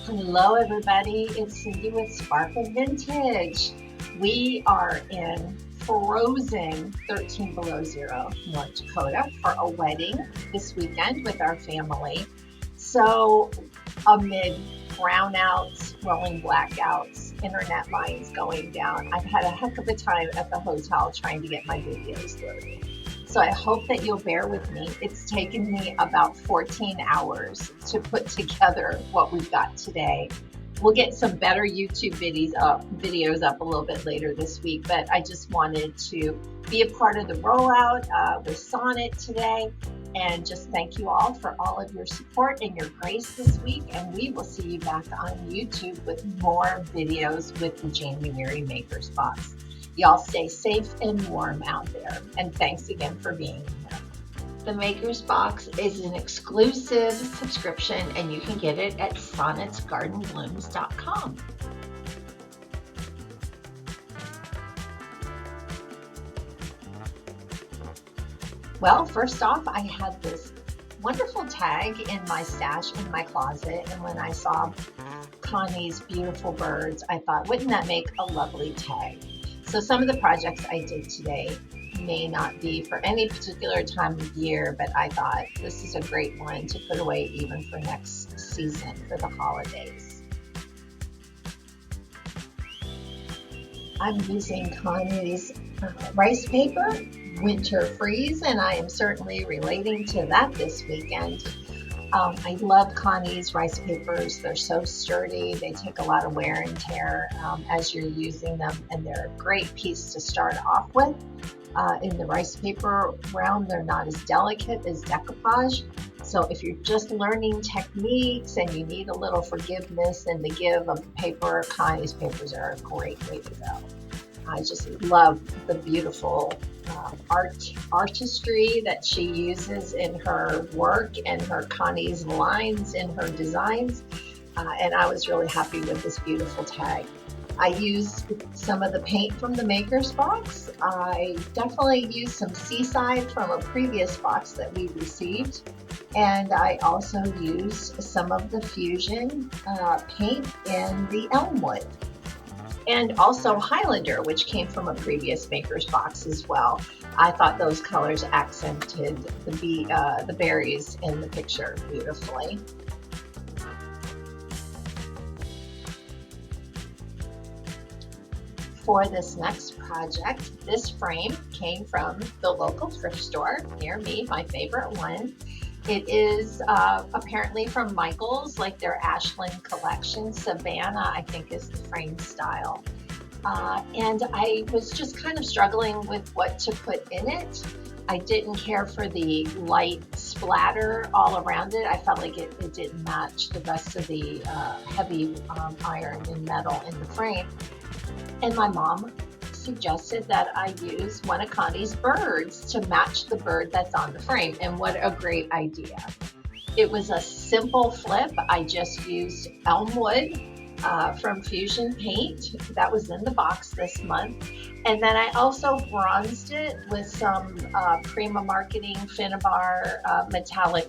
Hello everybody, it's Cindy with Sparkle Vintage. We are in frozen 13 below zero North Dakota for a wedding this weekend with our family. So amid brownouts, rolling blackouts, internet lines going down, I've had a heck of a time at the hotel trying to get my videos loaded. So I hope that you'll bear with me. It's taken me about 14 hours to put together what we've got today. We'll get some better YouTube videos up a little bit later this week, but I just wanted to be a part of the rollout with Sonnet today, and just thank you all for all of your support and your grace this week, and we will see you back on YouTube with more videos with the January Makers Box. Y'all stay safe and warm out there, and thanks again for being here. The Makers Box is an exclusive subscription, and you can get it at sonnetsgardenblooms.com. Well, first off, I had this wonderful tag in my stash in my closet, and when I saw Connie's beautiful birds, I thought, wouldn't that make a lovely tag? So some of the projects I did today may not be for any particular time of year, but I thought this is a great one to put away even for next season for the holidays. I'm using Connie's rice paper, Winter Freeze, and I am certainly relating to that this weekend. I love Connie's rice papers. They're so sturdy. They take a lot of wear and tear as you're using them, and they're a great piece to start off with. In the rice paper realm, they're not as delicate as decoupage. So if you're just learning techniques and you need a little forgiveness and the give of the paper, Connie's papers are a great way to go. I just love the beautiful artistry that she uses in her work and her Connie's lines in her designs, and I was really happy with this beautiful tag. I used some of the paint from the Makers Box. I definitely used some Seaside from a previous box that we received, and I also used some of the Fusion paint in the Elmwood. And also Highlander, which came from a previous Makers Box as well. I thought those colors accented the berries in the picture beautifully. For this next project, this frame came from the local thrift store near me, my favorite one. It is apparently from Michael's, like their Ashland collection. Savannah, I think, is the frame style. And I was just kind of struggling with what to put in it. I didn't care for the light splatter all around it. I felt like it didn't match the rest of the heavy iron and metal in the frame. And my mom suggested that I use one of Connie's birds to match the bird that's on the frame, and what a great idea. It was a simple flip. I just used Elmwood from Fusion Paint that was in the box this month, and then I also bronzed it with some Prima Marketing Finnabar metallic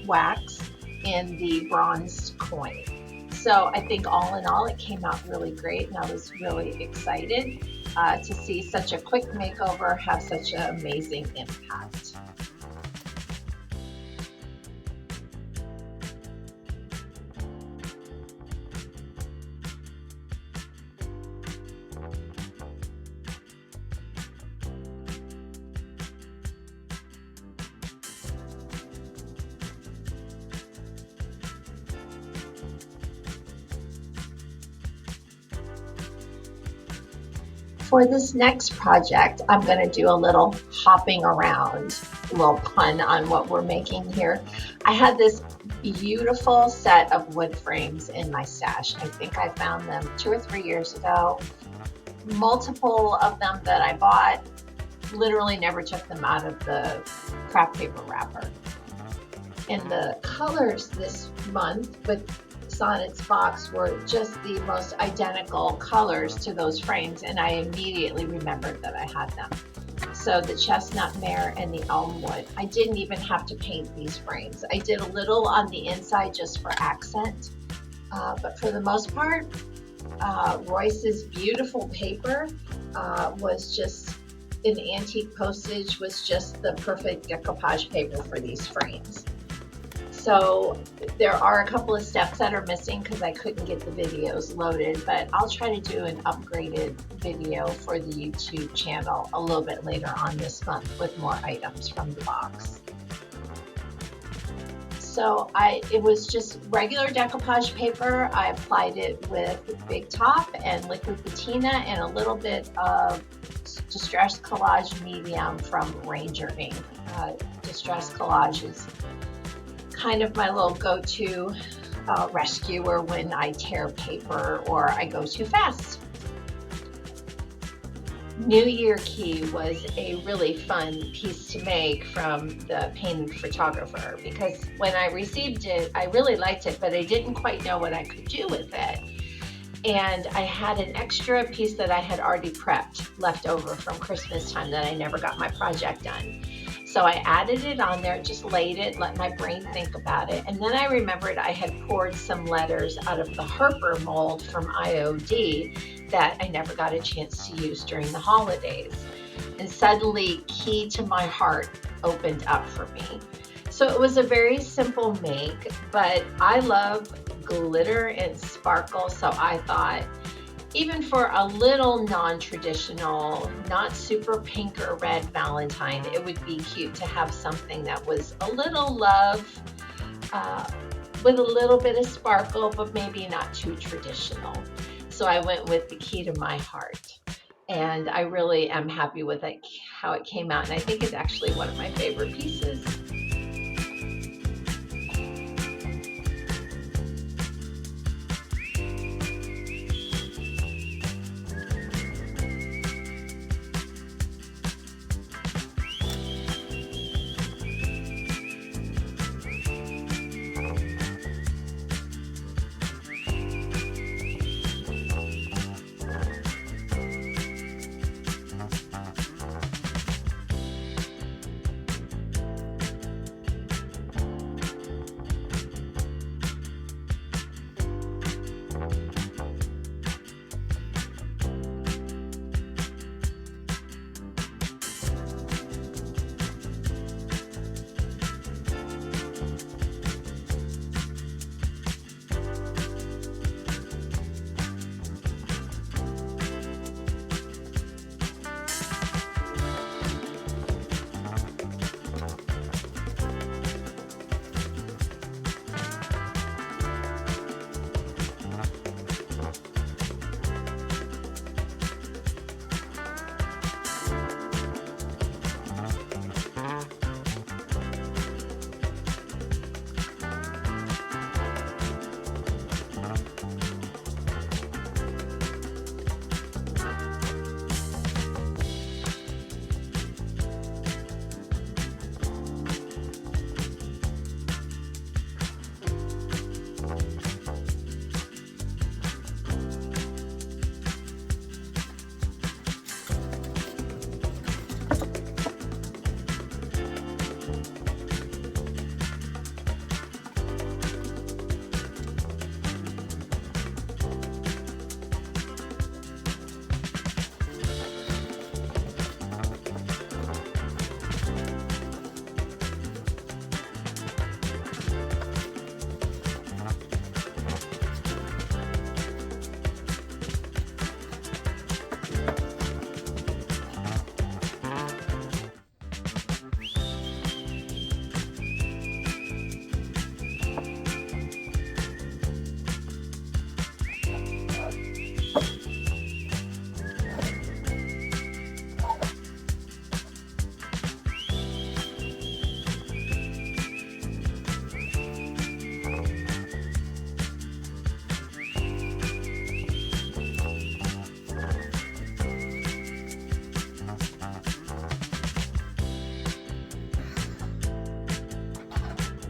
wax in the bronzed coin. So I think all in all, it came out really great, and I was really excited to see such a quick makeover have such an amazing impact. For this next project, I'm going to do a little hopping around, a little pun on what we're making here. I had this beautiful set of wood frames in my stash. I think I found them 2 or 3 years ago. Multiple of them that I bought, literally never took them out of the craft paper wrapper. And the colors this month with Sonnet's box were just the most identical colors to those frames, and I immediately remembered that I had them. So the chestnut mare and the elm wood. I didn't even have to paint these frames. I did a little on the inside just for accent, but for the most part, Royce's beautiful paper was just, an antique postage was just the perfect decoupage paper for these frames. So there are a couple of steps that are missing because I couldn't get the videos loaded, but I'll try to do an upgraded video for the YouTube channel a little bit later on this month with more items from the box. So it was just regular decoupage paper. I applied it with Big Top and liquid patina and a little bit of Distress Collage Medium from Ranger ink. Distress Collage is kind of my little go-to rescuer when I tear paper or I go too fast. New Year Key was a really fun piece to make from the painted photographer, because when I received it, I really liked it, but I didn't quite know what I could do with it. And I had an extra piece that I had already prepped left over from Christmas time that I never got my project done. So I added it on there, just laid it, let my brain think about it. And then I remembered I had poured some letters out of the Harper mold from IOD that I never got a chance to use during the holidays. And suddenly, Key to My Heart opened up for me. So it was a very simple make, but I love glitter and sparkle, so I thought, even for a little non-traditional, not super pink or red Valentine, it would be cute to have something that was a little love with a little bit of sparkle, but maybe not too traditional. So I went with the Key to My Heart, and I really am happy with it, how it came out, and I think it's actually one of my favorite pieces.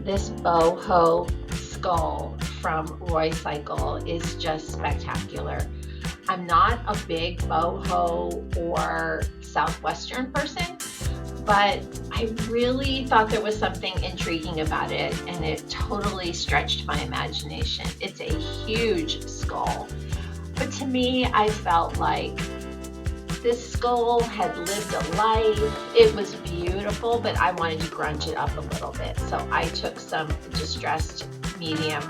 This Boho Skull from Roycycled is just spectacular. I'm not a big boho or southwestern person, but I really thought there was something intriguing about it, and it totally stretched my imagination. It's a huge skull, but to me, I felt like this skull had lived a life. It was beautiful, but I wanted to grunge it up a little bit. So I took some distressed medium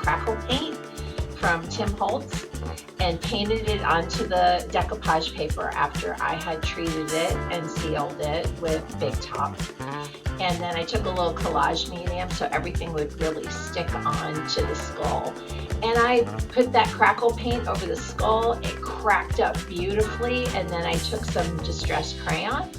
crackle paint from Tim Holtz and painted it onto the decoupage paper after I had treated it and sealed it with Big Top. And then I took a little collage medium so everything would really stick onto the skull. And I put that crackle paint over the skull. It cracked up beautifully. And then I took some distressed crayon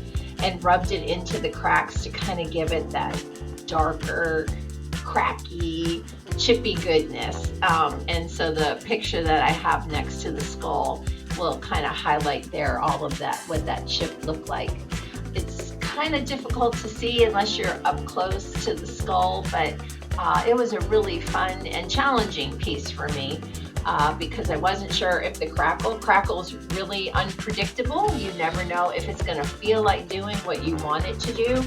and rubbed it into the cracks to kind of give it that darker, cracky, chippy goodness. And so the picture that I have next to the skull will kind of highlight there all of that, what that chip looked like. It's kind of difficult to see unless you're up close to the skull, but it was a really fun and challenging piece for me because I wasn't sure if the crackle's really unpredictable. You never know if it's going to feel like doing what you want it to do.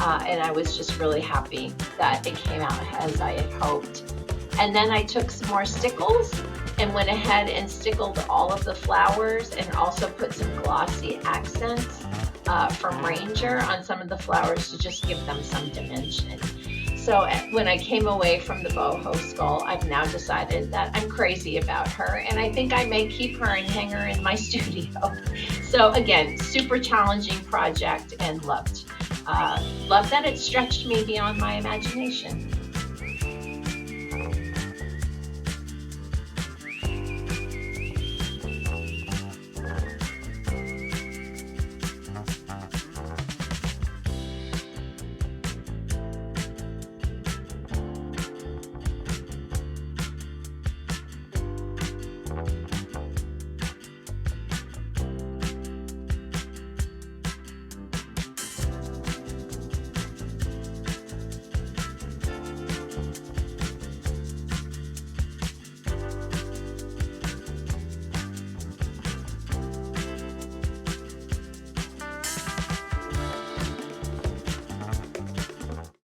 And I was just really happy that it came out as I had hoped. And then I took some more stickles and went ahead and stickled all of the flowers and also put some glossy accents from Ranger on some of the flowers to just give them some dimension. So when I came away from the Boho Skull, I've now decided that I'm crazy about her, and I think I may keep her and hang her in my studio. So again, super challenging project, and loved that it stretched me beyond my imagination.